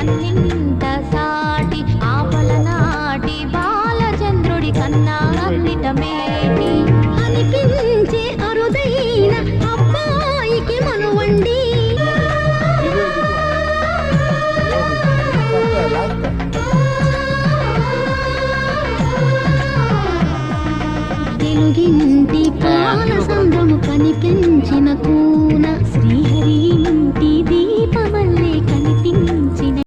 తల్లింట సాటి ఆపల నాటి బాలచంద్రుడి కన్నా అన్నిట మేటి అనిపించే అరుదైన అబ్బాయికి మనువండి తెలుగింటి పాల